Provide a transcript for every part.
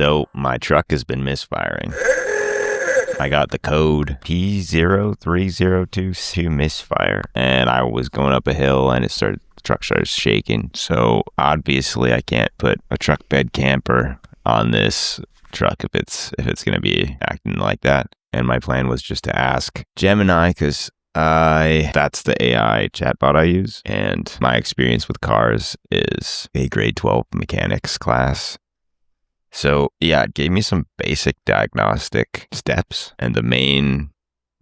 So my truck has been misfiring. I got the code P03022 to misfire, and I was going up a hill and the truck started shaking. So obviously I can't put a truck bed camper on this truck if it's going to be acting like that. And my plan was just to ask Gemini, because that's the AI chatbot I use, and my experience with cars is a grade 12 mechanics class. So yeah, it gave me some basic diagnostic steps, and the main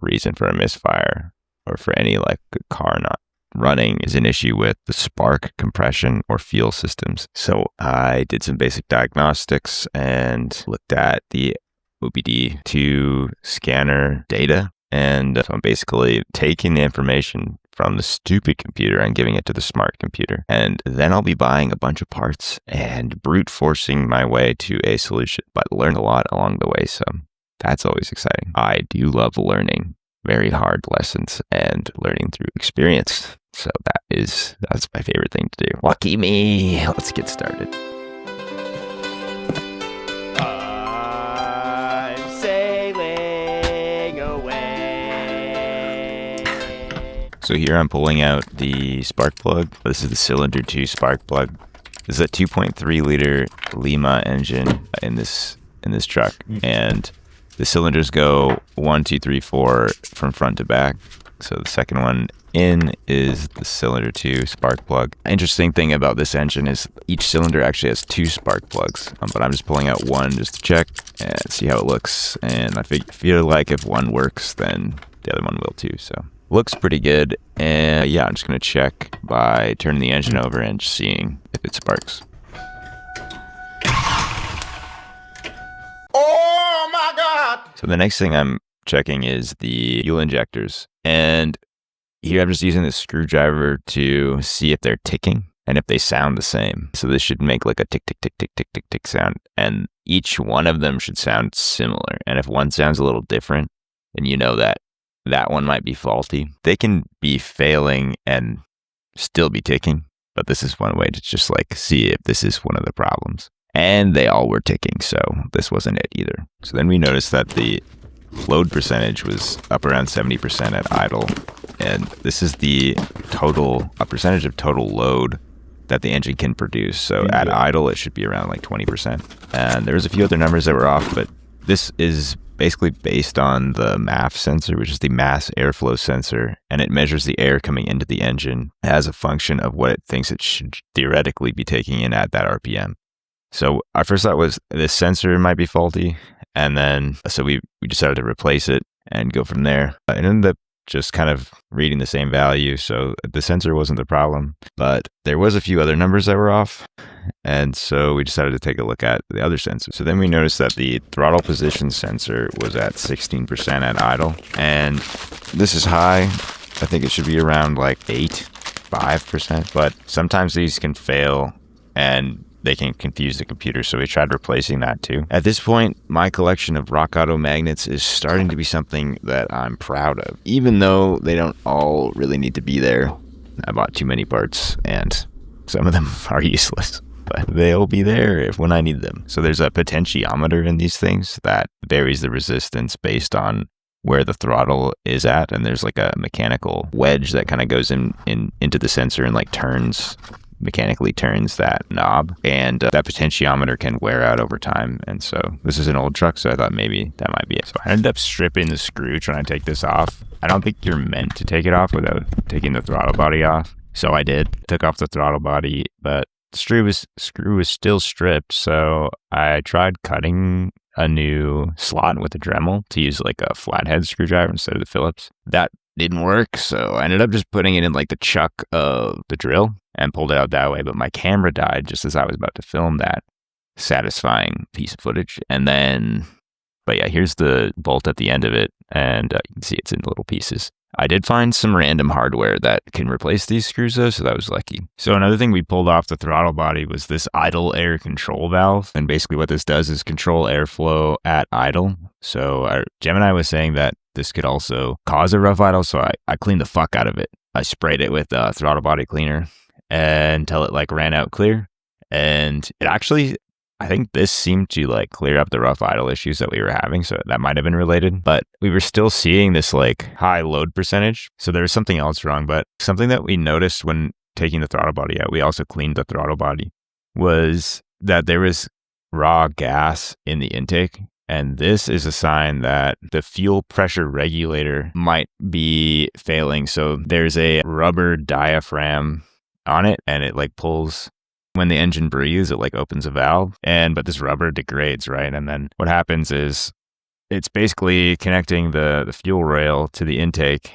reason for a misfire or for any like car not running is an issue with the spark, compression, or fuel systems. So I did some basic diagnostics and looked at the OBD2 scanner data. And so I'm basically taking the information from the stupid computer and giving it to the smart computer. And then I'll be buying a bunch of parts and brute forcing my way to a solution, but learn a lot along the way. So that's always exciting. I do love learning very hard lessons and learning through experience. So that's my favorite thing to do. Lucky me. Let's get started. So here I'm pulling out the spark plug. This is the Cylinder 2 spark plug. This is a 2.3 liter Lima engine in this truck, and the cylinders go 1, 2, 3, 4 from front to back. So the second one in is the Cylinder 2 spark plug. Interesting thing about this engine is each cylinder actually has 2 spark plugs, but I'm just pulling out one just to check and see how it looks. And I feel like if one works, then the other one will too. So looks pretty good. And yeah, I'm just going to check by turning the engine over and just seeing if it sparks. Oh my God! So the next thing I'm checking is the fuel injectors. And here I'm just using this screwdriver to see if they're ticking and if they sound the same. So this should make like a tick, tick, tick, tick, tick, tick, tick sound. And each one of them should sound similar. And if one sounds a little different, then you know that one might be faulty. They can be failing and still be ticking, but this is one way to just like see if this is one of the problems. And they all were ticking, so this wasn't it either. So then we noticed that the load percentage was up around 70% at idle. And this is the total, a percentage of total load that the engine can produce. So at idle, it should be around like 20%. And there was a few other numbers that were off, but this is basically based on the MAF sensor, which is the mass airflow sensor, and it measures the air coming into the engine as a function of what it thinks it should theoretically be taking in at that RPM. So our first thought was this sensor might be faulty, and then so we decided to replace it and go from there. It ended up just kind of reading the same value, so the sensor wasn't the problem, but there was a few other numbers that were off, and so we decided to take a look at the other sensor. So then we noticed that the throttle position sensor was at 16% at idle, and this is high. I think it should be around like 5%, but sometimes these can fail and they can confuse the computer, so we tried replacing that too. At this point, my collection of Rock Auto magnets is starting to be something that I'm proud of, even though they don't all really need to be there. I bought too many parts, and some of them are useless, but they'll be there when I need them. So there's a potentiometer in these things that varies the resistance based on where the throttle is at, and there's like a mechanical wedge that kind of goes into the sensor and like mechanically turns that knob, and that potentiometer can wear out over time. And so this is an old truck, so I thought maybe that might be it. So I ended up stripping the screw trying to take this off. I don't think you're meant to take it off without taking the throttle body off, so I did. Took off the throttle body, but the screw was still stripped, so I tried cutting a new slot with a Dremel to use like a flathead screwdriver instead of the Phillips. That didn't work, so I ended up just putting it in like the chuck of the drill and pulled it out that way, but my camera died just as I was about to film that satisfying piece of footage. But yeah, here's the bolt at the end of it, and you can see it's in little pieces. I did find some random hardware that can replace these screws though, so that was lucky. So another thing we pulled off the throttle body was this idle air control valve. And basically what this does is control airflow at idle. So Gemini was saying that this could also cause a rough idle, so I cleaned the fuck out of it. I sprayed it with throttle body cleaner until it like ran out clear. And it actually I think this seemed to like clear up the rough idle issues that we were having. So that might have been related, but we were still seeing this like high load percentage. So there was something else wrong, but something that we noticed when taking the throttle body out, we also cleaned the throttle body, was that there was raw gas in the intake. And this is a sign that the fuel pressure regulator might be failing. So there's a rubber diaphragm on it, and it like pulls when the engine breathes, it like opens a valve, but this rubber degrades, right? And then what happens is it's basically connecting the fuel rail to the intake,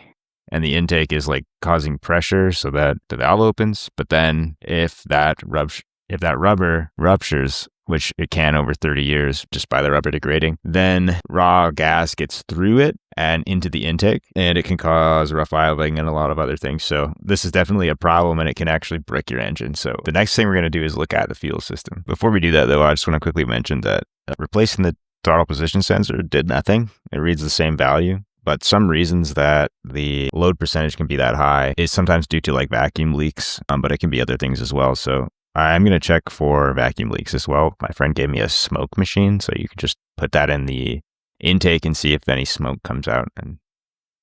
and the intake is like causing pressure so that the valve opens. But then if that rubber ruptures, which it can over 30 years just by the rubber degrading, then raw gas gets through it and into the intake, and it can cause rough idling and a lot of other things. So this is definitely a problem, and it can actually brick your engine. So the next thing we're going to do is look at the fuel system. Before we do that, though, I just want to quickly mention that replacing the throttle position sensor did nothing. It reads the same value. But some reasons that the load percentage can be that high is sometimes due to like vacuum leaks, but it can be other things as well. So I'm going to check for vacuum leaks as well. My friend gave me a smoke machine, so you can just put that in the intake and see if any smoke comes out. And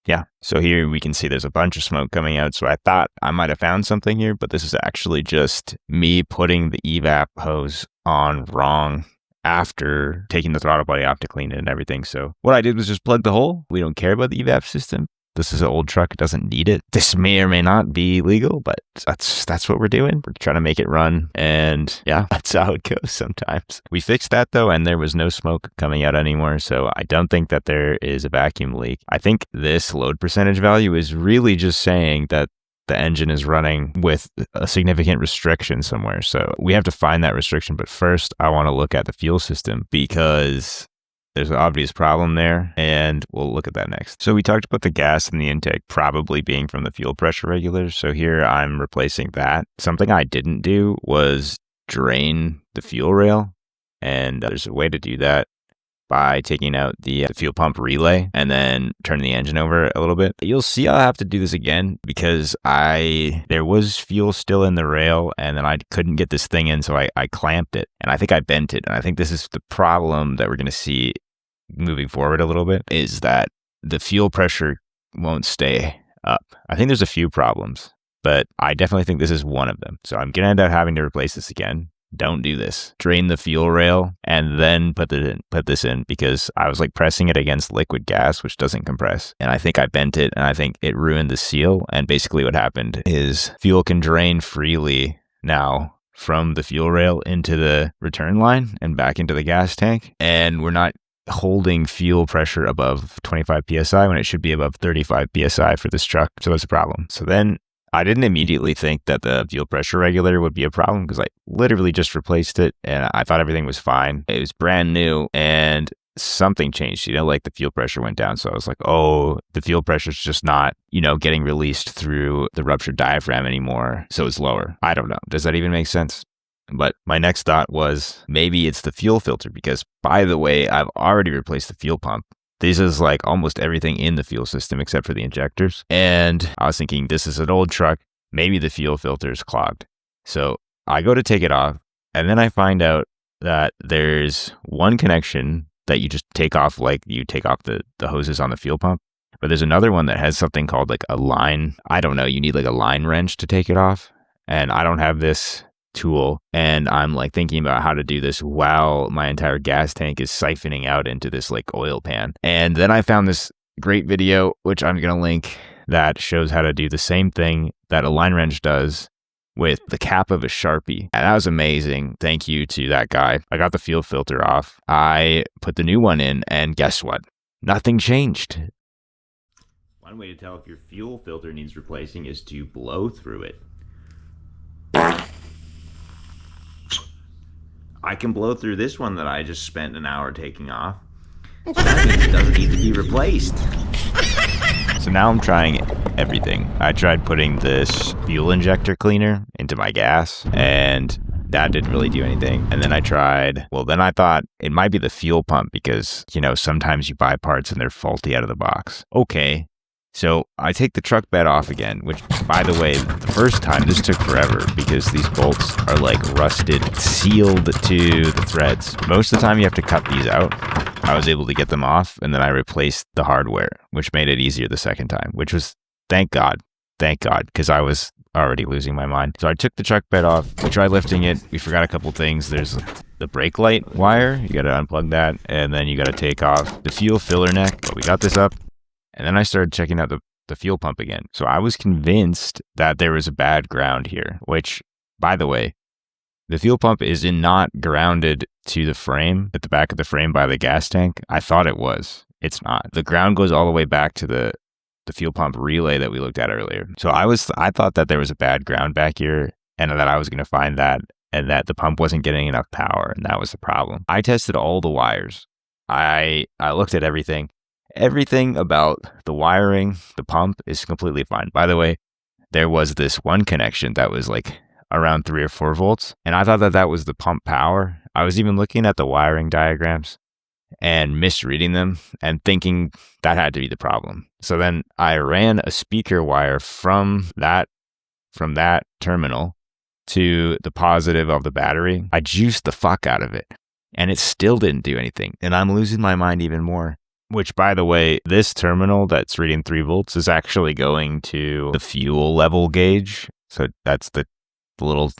yeah, so here we can see there's a bunch of smoke coming out. So I thought I might have found something here, but this is actually just me putting the evap hose on wrong after taking the throttle body off to clean it and everything. So what I did was just plug the hole. We don't care about the evap system. This is an old truck. It doesn't need it. This may or may not be legal, but that's what we're doing. We're trying to make it run. And yeah, that's how it goes sometimes. We fixed that though, and there was no smoke coming out anymore. So I don't think that there is a vacuum leak. I think this load percentage value is really just saying that the engine is running with a significant restriction somewhere. So we have to find that restriction. But first, I want to look at the fuel system because there's an obvious problem there, and we'll look at that next. So we talked about the gas in the intake probably being from the fuel pressure regulator. So here I'm replacing that. Something I didn't do was drain the fuel rail, and there's a way to do that by taking out the fuel pump relay and then turning the engine over a little bit. You'll see I'll have to do this again because there was fuel still in the rail, and then I couldn't get this thing in, so I clamped it, and I think I bent it. And I think this is the problem that we're going to see moving forward a little bit, is that the fuel pressure won't stay up. I think there's a few problems, but I definitely think this is one of them. So I'm going to end up having to replace this again. Don't do this. Drain the fuel rail and then put this in, because I was like pressing it against liquid gas, which doesn't compress. And I think I bent it, and I think it ruined the seal. And basically what happened is fuel can drain freely now from the fuel rail into the return line and back into the gas tank. And we're not holding fuel pressure above 25 PSI when it should be above 35 PSI for this truck. So that's a problem. So then I didn't immediately think that the fuel pressure regulator would be a problem, because I literally just replaced it and I thought everything was fine. It was brand new, and something changed, like the fuel pressure went down. So I was like, oh, the fuel pressure is just not, getting released through the ruptured diaphragm anymore. So it's lower. I don't know. Does that even make sense? But my next thought was maybe it's the fuel filter, because by the way, I've already replaced the fuel pump. This is like almost everything in the fuel system except for the injectors. And I was thinking, this is an old truck. Maybe the fuel filter is clogged. So I go to take it off, and then I find out that there's one connection that you just take off, like you take off the hoses on the fuel pump. But there's another one that has something called like a line. I don't know. You need like a line wrench to take it off. And I don't have this tool, and I'm like thinking about how to do this while my entire gas tank is siphoning out into this like oil pan. And then I found this great video, which I'm going to link, that shows how to do the same thing that a line wrench does with the cap of a Sharpie. And that was amazing. Thank you to that guy. I got the fuel filter off. I put the new one in, and guess what? Nothing changed. One way to tell if your fuel filter needs replacing is to blow through it. I can blow through this one that I just spent an hour taking off. So that means it doesn't need to be replaced. So now I'm trying everything. I tried putting this fuel injector cleaner into my gas, and that didn't really do anything. And then I thought it might be the fuel pump, because, sometimes you buy parts and they're faulty out of the box. Okay, So I take the truck bed off again, which, by the way, the first time this took forever because these bolts are like rusted, sealed to the threads. Most of the time you have to cut these out. I was able to get them off, and then I replaced the hardware, which made it easier the second time, which was, thank God, because I was already losing my mind. So I took the truck bed off. We tried lifting it. We forgot a couple things. There's the brake light wire. You got to unplug that, and then you got to take off the fuel filler neck. But we got this up. And then I started checking out the fuel pump again. So I was convinced that there was a bad ground here, which, by the way, the fuel pump is not grounded to the frame, at the back of the frame by the gas tank. I thought it was. It's not. The ground goes all the way back to the fuel pump relay that we looked at earlier. So I thought that there was a bad ground back here and that I was going to find that and that the pump wasn't getting enough power, and that was the problem. I tested all the wires. I looked at everything. Everything about the wiring, the pump is completely fine. By the way, there was this one connection that was like around 3 or 4 volts, and I thought that was the pump power. I was even looking at the wiring diagrams and misreading them and thinking that had to be the problem. So then I ran a speaker wire from that terminal to the positive of the battery. I juiced the fuck out of it, and it still didn't do anything. And I'm losing my mind even more. Which, by the way, this terminal that's reading 3 volts is actually going to the fuel level gauge. So that's the little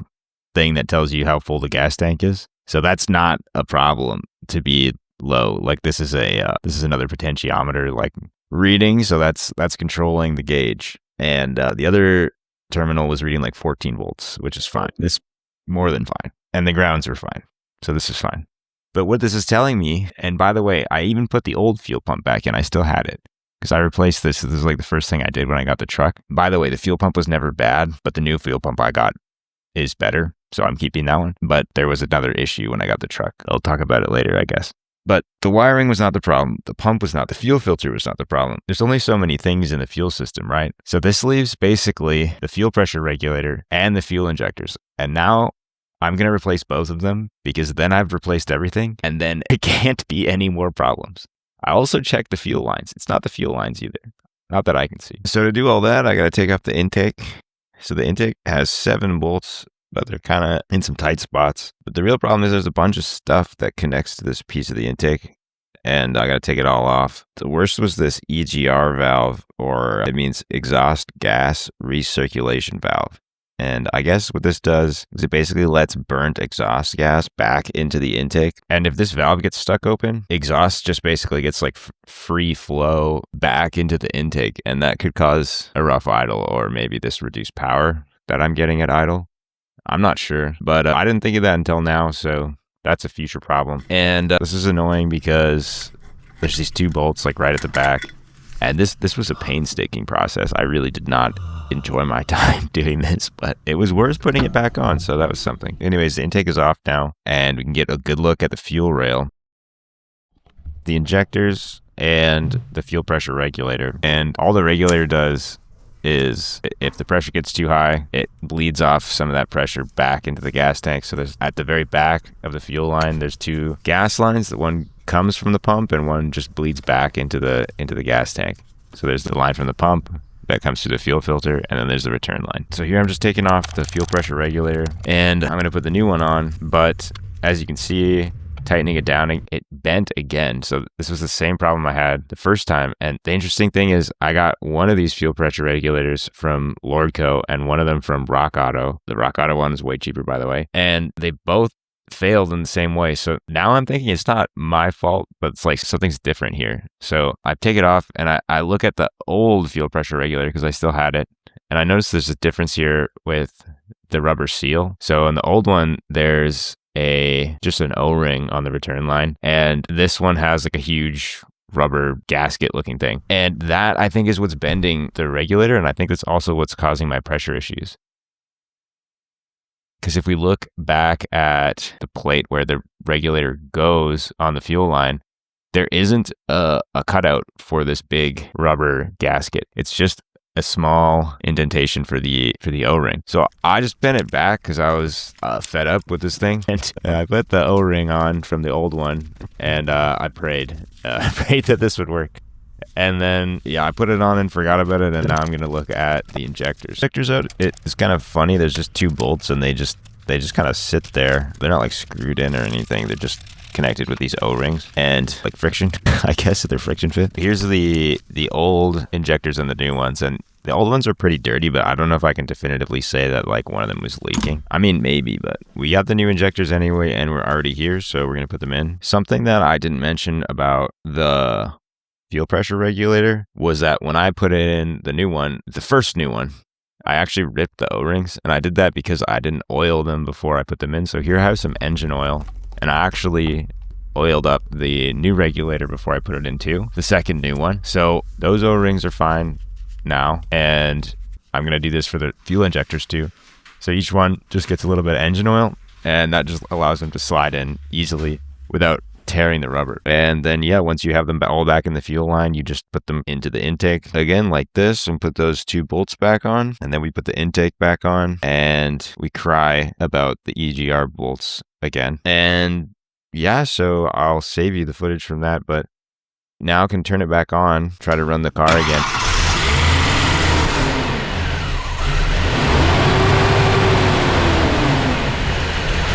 thing that tells you how full the gas tank is. So that's not a problem to be low. Like this is another potentiometer like reading. So that's controlling the gauge. And the other terminal was reading like 14 volts, which is fine. It's more than fine. And the grounds are fine. So this is fine. But what this is telling me, and by the way, I even put the old fuel pump back in. I still had it because I replaced this. This is like the first thing I did when I got the truck. By the way, the fuel pump was never bad, but the new fuel pump I got is better. So I'm keeping that one. But there was another issue when I got the truck. I'll talk about it later, I guess. But the wiring was not the problem. The pump was not. The fuel filter was not the problem. There's only so many things in the fuel system, right? So this leaves basically the fuel pressure regulator and the fuel injectors. And now I'm going to replace both of them because then I've replaced everything and then it can't be any more problems. I also checked the fuel lines. It's not the fuel lines either. Not that I can see. So to do all that, I got to take off the intake. So the intake has 7 bolts, but they're kind of in some tight spots. But the real problem is there's a bunch of stuff that connects to this piece of the intake, and I got to take it all off. The worst was this EGR valve, or it means exhaust gas recirculation valve. And I guess what this does is it basically lets burnt exhaust gas back into the intake. And if this valve gets stuck open, exhaust just basically gets like free flow back into the intake. And that could cause a rough idle, or maybe this reduced power that I'm getting at idle. I'm not sure, but I didn't think of that until now. So that's a future problem. And this is annoying because there's these 2 bolts like right at the back. And this was a painstaking process. I really did not enjoy my time doing this, but it was worth putting it back on, so that was something. Anyways, the intake is off now, and we can get a good look at the fuel rail, the injectors, and the fuel pressure regulator. And all the regulator does is if the pressure gets too high, it bleeds off some of that pressure back into the gas tank. So there's at the very back of the fuel line, there's 2 gas lines. The one comes from the pump and one just bleeds back into the gas tank. So there's the line from the pump that comes through the fuel filter, and then there's the return line. So here I'm just taking off the fuel pressure regulator, and I'm going to put the new one on, but as you can see, tightening it down, it bent again. So this was the same problem I had the first time. And the interesting thing is I got one of these fuel pressure regulators from Lordco and one of them from Rock Auto. The Rock Auto one is way cheaper, by the way. And they both failed in the same way. So now I'm thinking it's not my fault, but it's like something's different here. So I take it off and I look at the old fuel pressure regulator because I still had it. And I noticed there's a difference here with the rubber seal. So in the old one, there's just an O-ring on the return line. And this one has like a huge rubber gasket looking thing. And that I think is what's bending the regulator. And I think that's also what's causing my pressure issues. Because if we look back at the plate where the regulator goes on the fuel line, there isn't a cutout for this big rubber gasket. It's just a small indentation for the O-ring. So I just bent it back because I was fed up with this thing. And I put the O-ring on from the old one, and I prayed. I prayed that this would work. And then, yeah, I put it on and forgot about it, and now I'm going to look at the injectors. Injectors out, it's kind of funny. There's just 2 bolts, and they just kind of sit there. They're not like screwed in or anything. They're just connected with these O-rings and like friction, I guess they're friction fit. Here's the old injectors and the new ones, and the old ones are pretty dirty, but I don't know if I can definitively say that like one of them was leaking. I mean, maybe, but we got the new injectors anyway, and we're already here, so we're going to put them in. Something that I didn't mention about the fuel pressure regulator was that when I put in the new one, the first new one, I actually ripped the O-rings, and I did that because I didn't oil them before I put them in. So here I have some engine oil, and I actually oiled up the new regulator before I put it in too, the second new one. So those O-rings are fine now, and I'm going to do this for the fuel injectors too. So each one just gets a little bit of engine oil, and that just allows them to slide in easily without tearing the rubber. And then, yeah, once you have them all back in the fuel line, you just put them into the intake again like this and put those 2 bolts back on. And then we put the intake back on, and we cry about the EGR bolts again. And yeah, so I'll save you the footage from that, but now I can turn it back on, try to run the car again.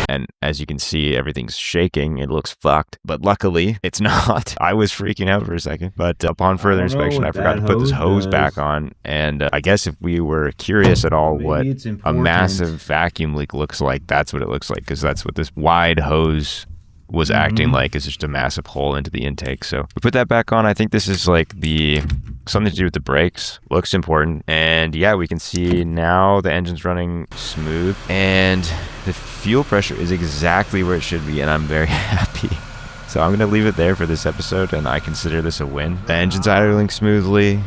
And as you can see, everything's shaking. It looks fucked, but luckily it's not. I was freaking out for a second, but upon further inspection, I forgot to put this hose back on. And I guess if we were curious at all what a massive vacuum leak looks like, that's what it looks like, because that's what this wide hose was acting like, is just a massive hole into the intake. So we put that back on. I think this is like something to do with the brakes. Looks important. And yeah, we can see now the engine's running smooth, and the fuel pressure is exactly where it should be, and I'm very happy. So I'm going to leave it there for this episode, and I consider this a win. The engine's idling smoothly,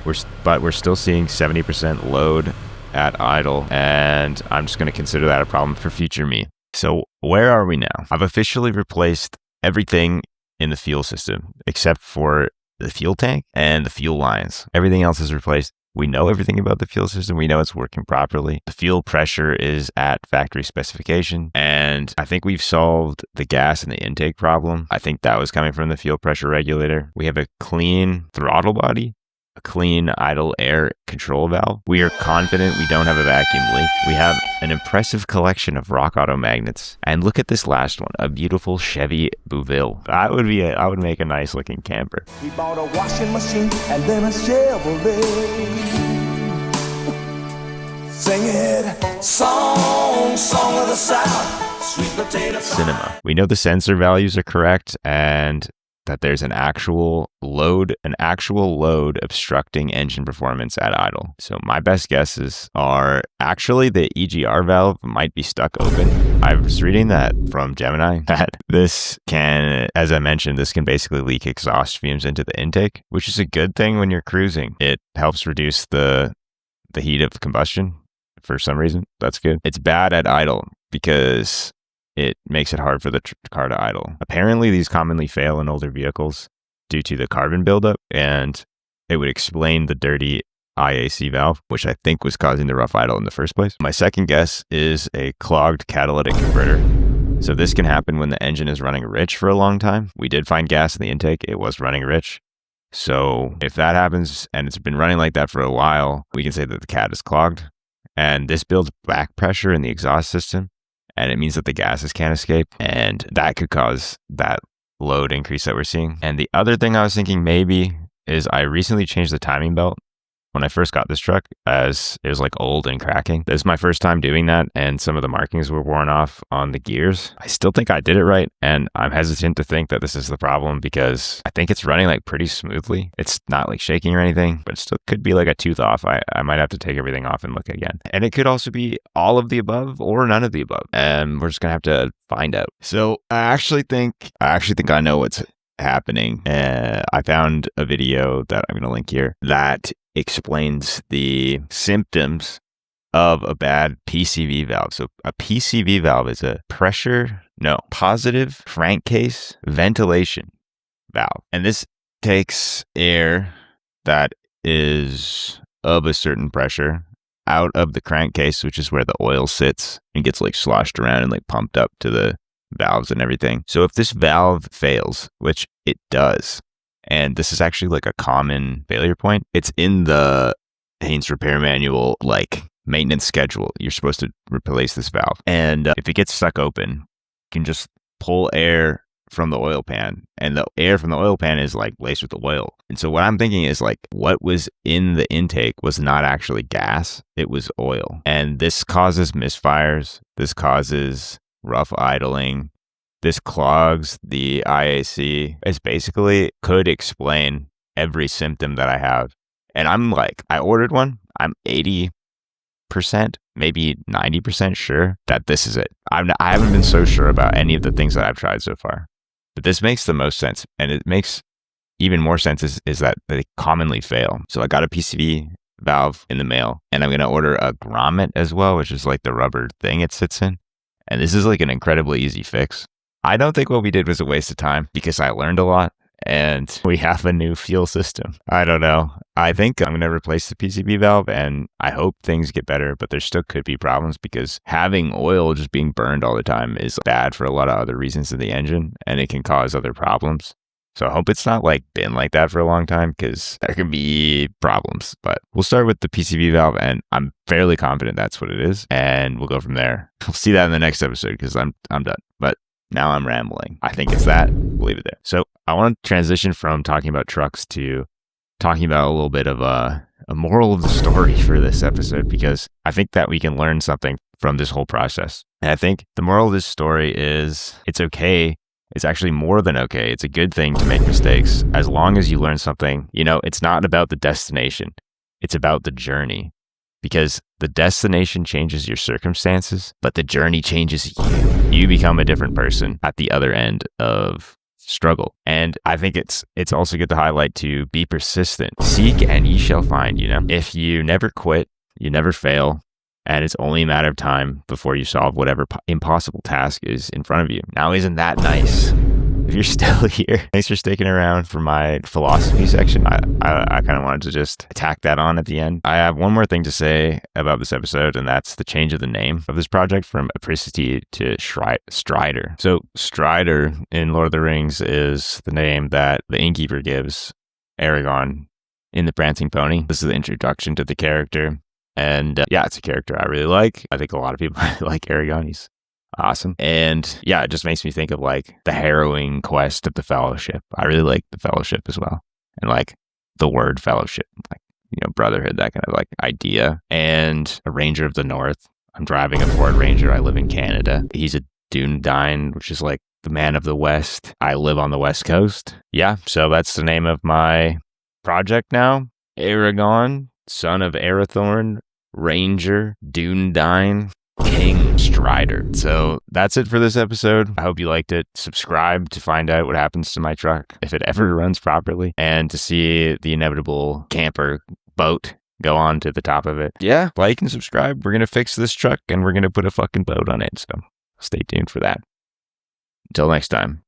but we're still seeing 70% load at idle, and I'm just going to consider that a problem for future me. So where are we now? I've officially replaced everything in the fuel system except for the fuel tank and the fuel lines. Everything else is replaced. We know everything about the fuel system. We know it's working properly. The fuel pressure is at factory specification. And I think we've solved the gas and the intake problem. I think that was coming from the fuel pressure regulator. We have a clean throttle body, a clean idle air control valve. We are confident we don't have a vacuum leak. We have an impressive collection of Rock Auto magnets. And look at this last one, a beautiful Chevy Bouville. That would make a nice looking camper. We bought a washing machine and then a Chevrolet. Sing it, song of the South, sweet potato cinema. We know the sensor values are correct, and that there's an actual load obstructing engine performance at idle. So my best guesses are actually the EGR valve might be stuck open. I was reading that from Gemini that this can, as I mentioned, this can basically leak exhaust fumes into the intake, which is a good thing when you're cruising. It helps reduce the heat of combustion for some reason. That's good. It's bad at idle because it makes it hard for the car to idle. Apparently, these commonly fail in older vehicles due to the carbon buildup, and it would explain the dirty IAC valve, which I think was causing the rough idle in the first place. My second guess is a clogged catalytic converter. So this can happen when the engine is running rich for a long time. We did find gas in the intake. It was running rich. So if that happens and it's been running like that for a while, we can say that the cat is clogged. And this builds back pressure in the exhaust system, and it means that the gases can't escape, and that could cause that load increase that we're seeing. And the other thing I was thinking maybe is I recently changed the timing belt when I first got this truck, as it was like old and cracking. This is my first time doing that, and some of the markings were worn off on the gears. I still think I did it right, and I'm hesitant to think that this is the problem because I think it's running like pretty smoothly. It's not like shaking or anything, but it still could be like a tooth off. I might have to take everything off and look again. And it could also be all of the above or none of the above, and we're just gonna have to find out. So I actually think I know what's happening. I found a video that I'm going to link here that explains the symptoms of a bad PCV valve. So a PCV valve is a positive crankcase ventilation valve. And this takes air that is of a certain pressure out of the crankcase, which is where the oil sits, and gets like sloshed around and like pumped up to the valves and everything. So if this valve fails, which it does, And this is actually like a common failure point. It's in the Haynes repair manual, like maintenance schedule. You're supposed to replace this valve. And if it gets stuck open, you can just pull air from the oil pan, and the air from the oil pan is like laced with oil. And so what I'm thinking is like what was in the intake was not actually gas, it was oil. And this causes misfires, this causes rough idling, this clogs the IAC. It's basically could explain every symptom that I have. And I'm like, I ordered one, I'm 80%, maybe 90% sure that this is it. I haven't been so sure about any of the things that I've tried so far. But this makes the most sense. And it makes even more sense is that they commonly fail. So I got a PCV valve in the mail, and I'm going to order a grommet as well, which is like the rubber thing it sits in. And this is like an incredibly easy fix. I don't think what we did was a waste of time because I learned a lot. And we have a new fuel system. I don't know. I think I'm going to replace the PCV valve, and I hope things get better, but there still could be problems because having oil just being burned all the time is bad for a lot of other reasons in the engine, and it can cause other problems. So I hope it's not like been like that for a long time because there can be problems. But we'll start with the PCV valve, and I'm fairly confident that's what it is, and we'll go from there. We'll see that in the next episode because I'm done. But now I'm rambling. I think it's that. We'll leave it there. So I want to transition from talking about trucks to talking about a little bit of a moral of the story for this episode, because I think that we can learn something from this whole process. And I think the moral of this story is it's okay. It's actually more than okay. It's a good thing to make mistakes as long as you learn something. You know, it's not about the destination. It's about the journey. Because the destination changes your circumstances, but the journey changes you. You become a different person at the other end of struggle. And I think it's also good to highlight to be persistent. Seek and ye shall find, you know. If you never quit, you never fail, and it's only a matter of time before you solve whatever impossible task is in front of you. Now, isn't that nice? If you're still here, thanks for sticking around for my philosophy section. I kind of wanted to just tack that on at the end. I have one more thing to say about this episode, and that's the change of the name of this project from Apricity to Strider. So Strider in Lord of the Rings is the name that the innkeeper gives Aragorn in The Prancing Pony. This is the introduction to the character. And yeah, it's a character I really like. I think a lot of people like Aragorn. He's awesome. And yeah, it just makes me think of like the harrowing quest of the Fellowship. I really like the Fellowship as well. And like the word fellowship, like, you know, brotherhood, that kind of like idea. And a Ranger of the North. I'm driving a Ford Ranger. I live in Canada. He's a Dunedain, which is like the man of the West. I live on the West Coast. Yeah, so that's the name of my project now. Aragorn, son of Arathorn, Ranger, Dunedain, King, Strider. So that's it for this episode. I hope you liked it. Subscribe to find out what happens to my truck, if it ever runs properly, and to see the inevitable camper boat go on to the top of it. Yeah, like and subscribe. We're going to fix this truck, and we're going to put a fucking boat on it. So stay tuned for that. Until next time.